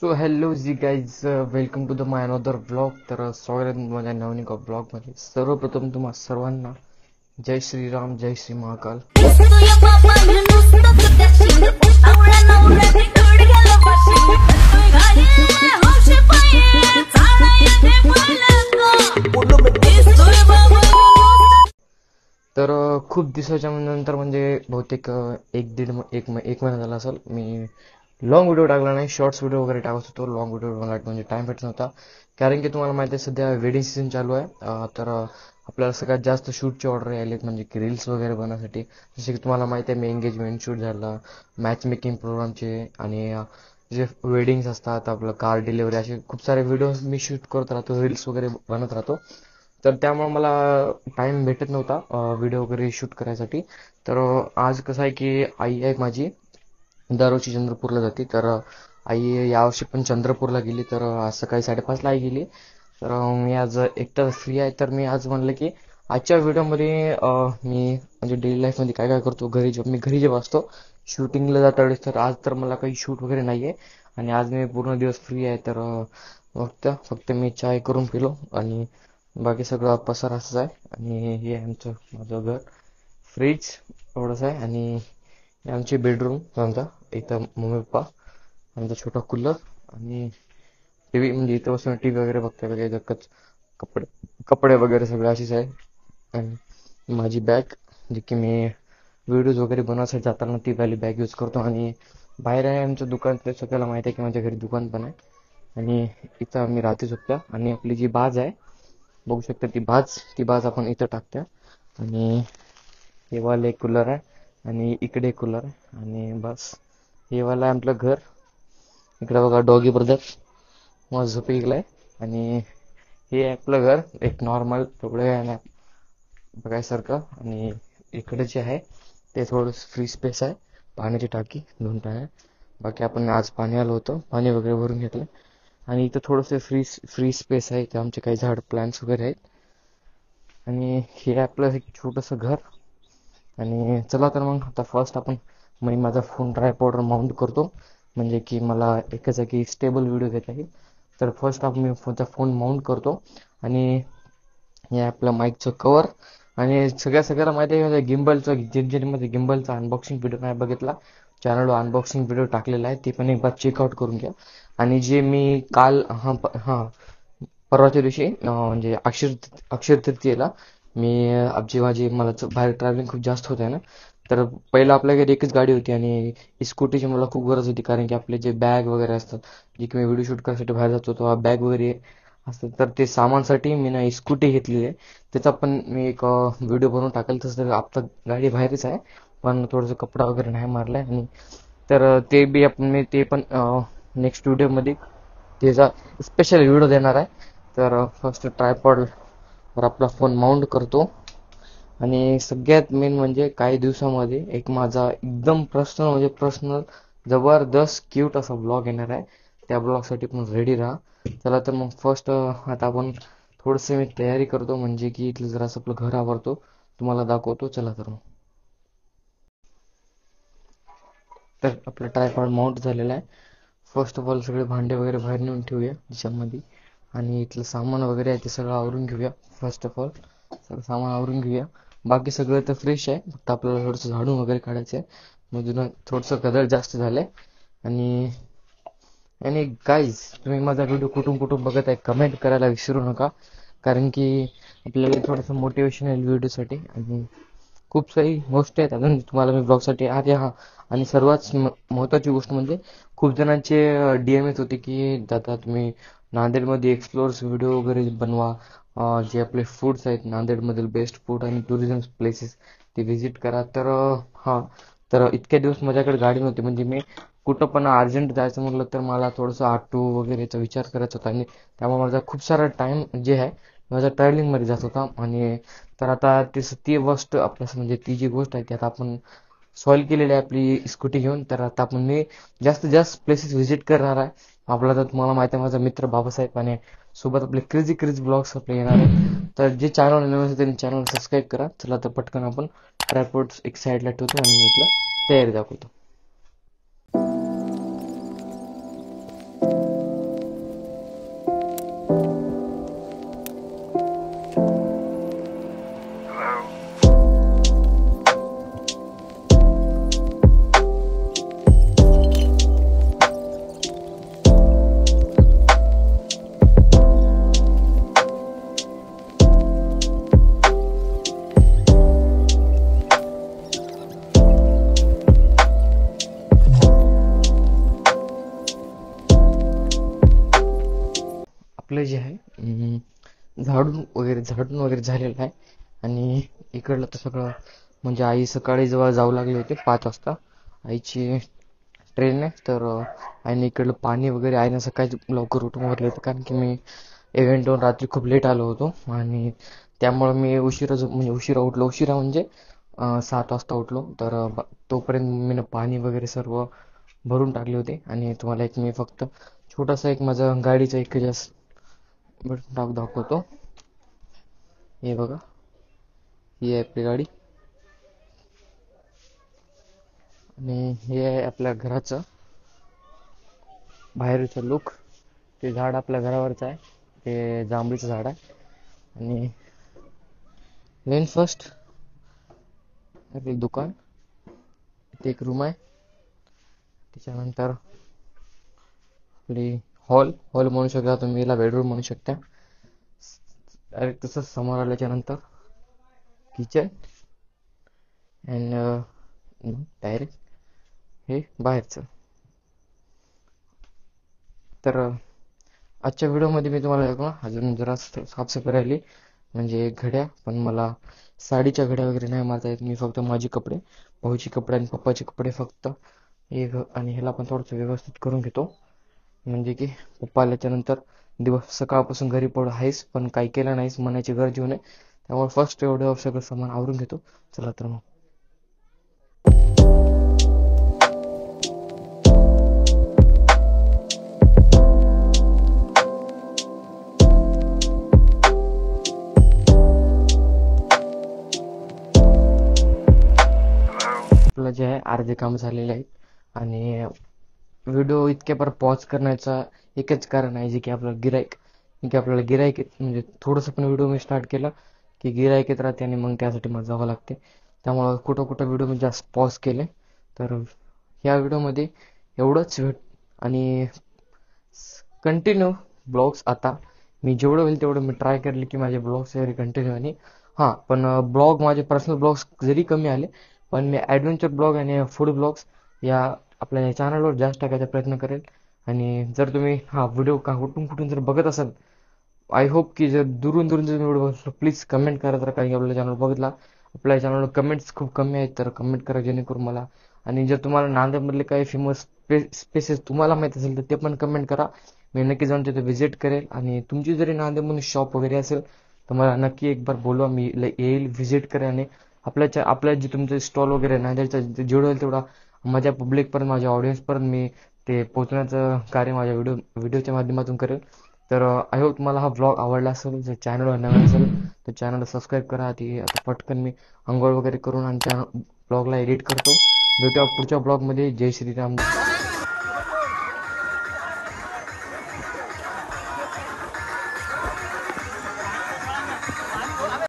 So hello ji guys, welcome to the my another blog. तर स्वागत आहे माझ्या नवीन एका ब्लॉगमध्ये. सर्वप्रथम तुम्हा सर्वांना जय श्रीराम, जय श्री महाकाल. तर खूप दिवसाच्या नंतर म्हणजे बहुतेक एक महिना झाला असेल मी लॉंग व्हिडिओ टाकला नाही. शॉर्ट्स व्हिडिओ वगैरे टाकत होतो. लॉंग व्हिडिओ मला म्हणजे टाइम भेटत नव्हता, कारण की तुम्हाला माहिती आहे सध्या वेडिंग सीझन चालू आहे. तर आपल्याला सगळ्यात जास्त शूटची ऑर्डर आलेत, म्हणजे की रील्स वगैरे बनवण्यासाठी. जसे की तुम्हाला माहिती आहे, मी एंगेजमेंट शूट झाला, मॅच मेकिंग प्रोग्रामचे, आणि जे वेडिंग्स असतात, आपलं कार डिलिव्हरी, असे खूप सारे व्हिडिओ मी शूट करत राहतो, रील्स वगैरे बनवत राहतो. तर त्यामुळे मला टाइम भेटत नव्हता व्हिडिओ वगैरे शूट करायसाठी. तर आज कसं आहे की आई आहे माझी, दरवर्षी चंद्रपूरला जाते. तर आई यावर्षी पण चंद्रपूरला गेली. तर आज सकाळी 5:30ला आई गेली. तर मी आज एकटा फ्री आहे. तर मी आज म्हणलं की आजच्या व्हिडिओमध्ये मी म्हणजे डेली लाईफमध्ये काय काय करतो, मी घरी जेव्हा असतो शूटिंगला जाता वेळेस. तर आज तर मला काही शूट वगैरे नाही आहे, आणि आज मी पूर्ण दिवस फ्री आहे. तर फक्त मी चाय करून पिलो, आणि बाकी सगळं पसार असंच आहे. आणि हे माझं घर, फ्रीज एवढंच आहे, आणि हे आमची बेडरूम समजा. इथं मम्मी पप्पा, आमचा छोटा कूलर, आणि टीव्ही, म्हणजे इथं बसून टीव्ही वगैरे बघता बघा. इथं कपडे कपडे वगैरे सगळे अशीच आहे. आणि माझी बॅग, जी की मी व्हिडिओज वगैरे बनवायसाठी जाताना ती वाली बॅग यूज करतो. आणि बाहेर आहे आमचं दुकान. ते सगळ्याला माहिती आहे की माझ्या घरी दुकान पण आहे. आणि इथं आम्ही राहते झोपत्या. आणि आपली जी बाज आहे, बघू शकता ती बाज आपण इथं टाकत्या. आणि हे वाला एक कूलर आहे, आणि इकडे एक कूलर आहे, आणि बस हे वाला आहे आपलं घर. इकडे बघा डॉगी ब्रदर मग झोपी गेलाय. आणि हे आहे आपलं घर, एक नॉर्मल थोडं बघायसारखं. आणि इकडे जे आहे ते थोडं फ्री स्पेस आहे, पाण्याची टाकी 2 टाक्या. बाकी आपण आज पाणी आलं होतं, पाणी वगैरे भरून घेतलं. आणि इथं थोडंसं फ्री स्पेस आहे, इथं आमचे काही झाड प्लांट्स वगैरे आहेत. आणि हे आपलं एक छोटंसं घर. आणि चला तर मग आता फर्स्ट मी माझा फोन ट्रायपॉडवर माउंट करतो, म्हणजे की मला एका जागी स्टेबल व्हिडिओ घेता येईल. तर फर्स्ट मी फोन माउंट करतो. आणि हे आपलं माईकचं कवर. आणि सगळ्याला माहिती आहे गिम्बलचा अनबॉक्सिंग व्हिडिओ नाही बघितला, चॅनलवर अनबॉक्सिंग व्हिडिओ टाकलेला आहे, ते पण एकदा चेकआउट करून घ्या. आणि जे मी काल परवाच्या दिवशी म्हणजे अक्षर तृतीयेला मी माझी मला बाहेर ट्रॅव्हलिंग खूप जास्त होत आहे ना. तर पहिलं आपल्याकडे एकच गाडी होती, आणि स्कूटीची मला खूप गरज होती, कारण की आपले जे बॅग वगैरे असतात, जे की मी व्हिडिओ शूट करण्यासाठी बाहेर जातो तेव्हा बॅग वगैरे असतात. तर ते सामानसाठी मी ना स्कूटी घेतलेली आहे. त्याचा पण मी एक व्हिडिओ बनवून टाकेल. तसं तर आता गाडी बाहेरच आहे, पण थोडंसं कपडा वगैरे नाही मारलाय. आणि तर ते पण नेक्स्ट व्हिडिओमध्ये त्याचा स्पेशल व्हिडिओ देणार आहे. तर फर्स्ट ट्रायपॉडवर आपला फोन माउंट करतो. आणि सगळ्यात मेन म्हणजे काही दिवसामध्ये एक माझा एकदम पर्सनल जबरदस्त क्यूट असा ब्लॉग येणार आहे. त्या ब्लॉगसाठी पण रेडी राहा. चला तर मग फर्स्ट आता आपण थोडंसं मी तयारी करतो, म्हणजे की इथलं जरासं आपलं घर आवरतो, तुम्हाला दाखवतो. चला तर मग. तर आपलं ट्रायपॉड माउंट झालेलं आहे. फर्स्ट ऑफ ऑल सगळे भांडे वगैरे बाहेर नेऊन ठेवूया त्याच्यामध्ये. आणि इथलं सामान वगैरे आहे ते सगळं आवरून घेऊया. फर्स्ट ऑफ ऑल सगळं सामान आवरून घेऊया. बाकी सगळं तर फ्रेश आहे, फक्त आपल्याला थोडंसं झाडून वगैरे काढायचं आहे, म्हणजे थोडंसं गदळ जास्त झालंय. आणि आणि गाईज, तुम्ही माझा व्हिडिओ कुठून कुठून बघत आहे कमेंट करायला विसरू नका, कारण की आपल्याला थोडंसं मोटिवेशन येईल व्हिडिओसाठी. आणि खूप सारी गोष्टी आहेत अजून तुम्हाला मी ब्लॉगसाठी हां. आणि सर्वात महत्त्वाची गोष्ट म्हणजे खूप जणांचे DM येत होते की दादा तुम्ही नांदेडमध्ये एक्सप्लोअर्स व्हिडिओ वगैरे बनवा, जे आपले फूड्स आहेत नांदेडमधील बेस्ट फूड आणि टुरिझम प्लेसेस ते व्हिजिट करा. तर तर इतक्या दिवस माझ्याकडे गाडी नव्हती, म्हणजे मी कुठं पण अर्जंट जायचं म्हटलं तर मला थोडंसं ऑटो वगैरेचा विचार करायचा होता. आणि त्यामुळे माझा खूप सारा टाईम जे आहे माझा ट्रॅव्हलिंगमध्ये जात होता. आणि तर आता ती गोष्ट म्हणजे ती जी गोष्ट आहे ती आता आपण सॉल्व्ह केलेली आहे आपली स्कूटी घेऊन. तर आता मी जास्तीत जास्त प्लेसेस व्हिजिट करणार आहे. आपला तर तुम्हाला माहिती आहे माझा मित्र बाबासाहेब, आणि सोबत आपले क्रेझी ब्लॉग्स आपले येणार आहेत. तर जे चॅनल नवीन असेल त्यांनी चॅनल सबस्क्राईब करा. चला तर पटकन आपण ट्रायपॉड्स एक साईडला ठेवतो, आणि मी इथलं तयारी दाखवतो. आपलं जे आहे झाडून वगैरे झालेलं आहे. आणि इकडलं तर सगळं म्हणजे आई सकाळी जेव्हा जाऊ लागले होते 5 वाजता, आईची ट्रेन आहे, तर आईने इकडलं पाणी वगैरे आईने सकाळी लवकर उठून भरले होते, कारण की मी इव्हेंटवरून रात्री खूप लेट आलो होतो. आणि त्यामुळं मी म्हणजे उशिरा म्हणजे 7 वाजता उठलो. तर तोपर्यंत मी पाणी वगैरे सर्व भरून टाकले होते. आणि तुम्हाला एक मी फक्त छोटासा एक माझा गाडीचा एक जास्त दाखवतो. हे बघा, ही आहे आपली गाडी. आणि हे आहे आपल्या घराचं बाहेरचं लुक. ते झाड आपल्या घरावरचं आहे, ते जांभळीचं झाड आहे. आणि मेन फर्स्ट आपले दुकान, इथे एक रूम आहे. त्याच्यानंतर आपली हॉल म्हणू शकता तुम्ही, याला बेडरूम म्हणू शकता. डायरेक्ट तसंच समोर आल्याच्या नंतर किचन अँड डायरेक्ट हे बाहेरचं. तर आजच्या व्हिडिओमध्ये मी तुम्हाला दाखवणार अजून जरा साफसफाई राहिली, म्हणजे घड्या. पण मला साडीच्या घड्या वगैरे नाही मारता येत. मी फक्त माझे कपडे, भाऊचे कपडे आणि पप्पाचे कपडे फक्त एक, आणि ह्याला पण थोडंसं व्यवस्थित करून घेतो. म्हणजे की पप्पा आल्याच्या नंतर दिवस सकाळपासून घरी पड आहेस पण काही केलं नाहीस म्हणायची गरज येऊ नये, त्यामुळे फर्स्ट एवढं सगळं सामान आवरून घेतो. चला तर मग. आपलं जे आहे अर्धे काम झालेले आहेत. आणि व्हिडिओ इतक्या पर पॉज करण्याचा एकच कारण आहे, जे की आपल्याला गिराईक म्हणजे थोडंसं पण व्हिडिओ मी स्टार्ट केला की गिराईक येत राहते, आणि मग त्यासाठी मला जावं लागते. त्यामुळं कुठं व्हिडिओ मी जास्त पॉज केले. तर ह्या व्हिडिओमध्ये एवढंच आणि कंटिन्यू ब्लॉग्स, आता मी जेवढं होईल तेवढं मी ट्राय करेल की माझे ब्लॉग्स वगैरे कंटिन्यू. आणि हां, पण माझे पर्सनल ब्लॉग्स जरी कमी आले, पण मी ॲडव्हेंचर ब्लॉग आणि फूड ब्लॉग्स या आपल्या चॅनलवर जास्त टाकायचा प्रयत्न करेल. आणि जर तुम्ही हा व्हिडिओ कुठून जर बघत असाल, आय होप की जर दुरून जर व्हिडिओ बघतो, प्लीज कमेंट करा. तर काही आपल्या चॅनल बघितला, आपल्या चॅनलवर कमेंट्स खूप कमी आहेत, तर कमेंट करा जेणेकरून मला. आणि जर तुम्हाला नांदेडमधले काही फेमस स्पेसेस तुम्हाला माहीत असेल तर ते पण कमेंट करा. मी नक्की जाऊन तिथे व्हिजिट करेल. आणि तुमची जरी नांदेडमध्ये शॉप वगैरे असेल तर मला नक्की एक बार बोलवा, मी येईल, व्हिजिट करेन. आणि आपल्या जे तुमचे स्टॉल वगैरे आहे नांदेडचं, जेवढं होईल तेवढा माझ्या पब्लिकपर्यंत, माझ्या ऑडियन्सपर्यंत मी ते पोहोचण्याचं कार्य माझ्या व्हिडिओच्या माध्यमातून करेल. तर आय होप तुम्हाला हा ब्लॉग आवडला असेल. जर चॅनलवर नवीन असेल तर चॅनलला सबस्क्राईब करा. आता पटकन मी अंघोळ वगैरे करून आणि ब्लॉगला एडिट करतो. भेटूया पुढच्या ब्लॉगमध्ये. जय श्रीराम.